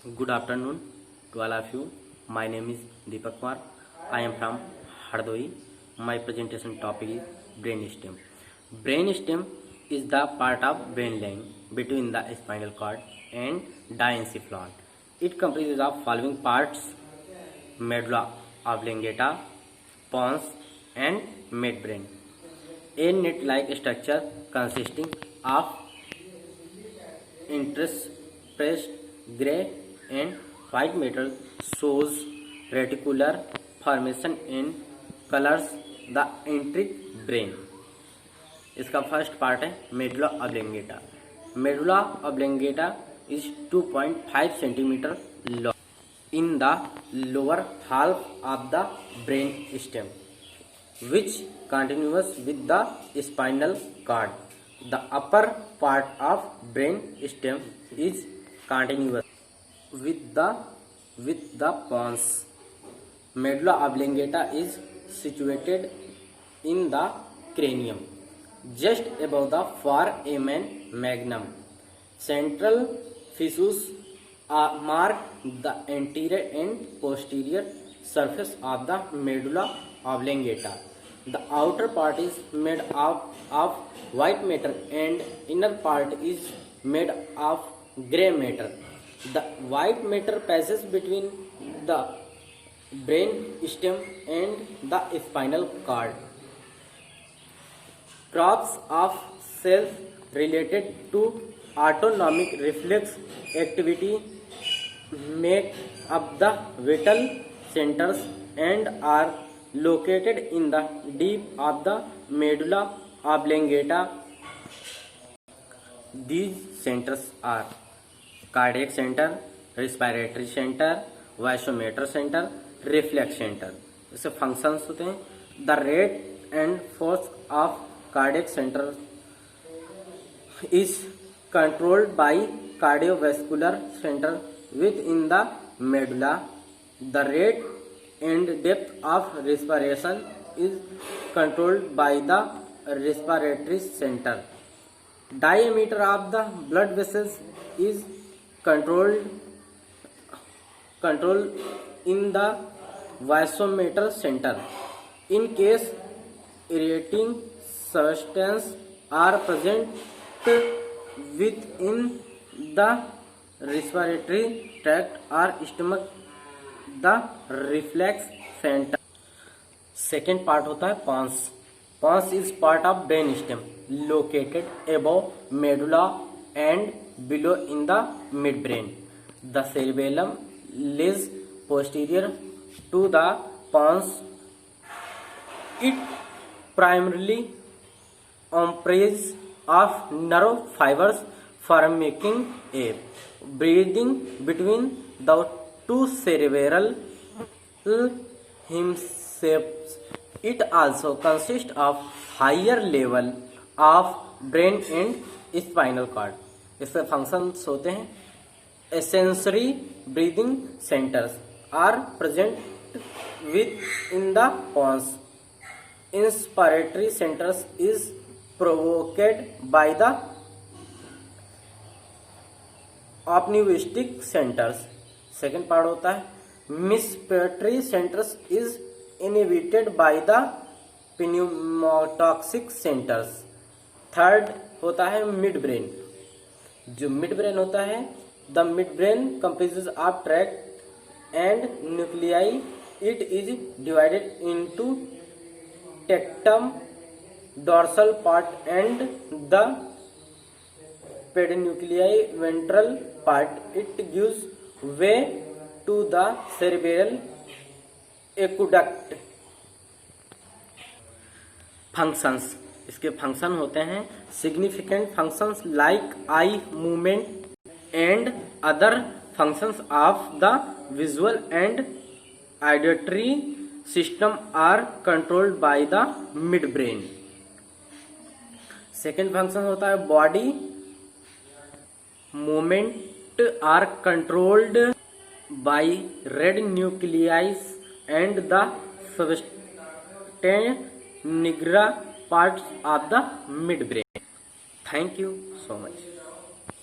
Good afternoon to all of you. My name is Deepak Kumar. I am from Hardoi. My presentation topic is brainstem. Brainstem is the part of brain line between the spinal cord and diencephalon. It comprises of following parts: medulla oblongata, pons, and midbrain. A net-like structure consisting of interspersed gray and white matter shows reticular formation and colors the enteric brain. इसका first part है medulla oblongata. Medulla oblongata is 2.5 centimetre long in the lower half of the brain stem which continuous with the spinal cord. The upper part of brain stem is continuous with the pons. Medulla oblongata is situated in the cranium, just above the foramen magnum. Central fissures mark the anterior and posterior surface of the medulla oblongata. The outer part is made of white matter and inner part is made of gray matter. The white matter passes between the brain stem and the spinal cord. Crops of cells related to autonomic reflex activity make up the vital centers and are located in the deep of the medulla oblongata. These centers are cardiac center, respiratory center, vasomotor center, reflex center. इससे functions होते हैं. The rate and force of cardiac center is controlled by cardiovascular center within the medulla. The rate and depth of respiration is controlled by the respiratory center. Diameter of the blood vessels is controlled in the vasomotor center. In case irritating substance are present within the respiratory tract or stomach, the reflex center. Second part होता है pons. Pons is part of brain stem located above medulla and below in the midbrain. The cerebellum lays posterior to the pons. It primarily comprises of nerve fibers for making a bridging between the two cerebral hemispheres. It also consists of higher level of brain and spinal cord. इसके functions होते हैं. Sensory breathing centers are present within the pons. Inspiratory centers is provoked by the optimistic centers. Second part होता है inspiratory centres is inhibited by the pneumotoxic centres. Third होता है midbrain. जो midbrain होता है, the mid brain comprises of tract and nuclei. It is divided into tectum, dorsal part and the pedunculi ventral part. It gives way to the cerebral aqueduct. Functions. इसके function होते हैं significant functions like eye movement and other functions of the visual and auditory system are controlled by the mid brain. Second function होता है body movement are controlled by red nuclei and the substantia nigra parts of the midbrain. Thank you so much.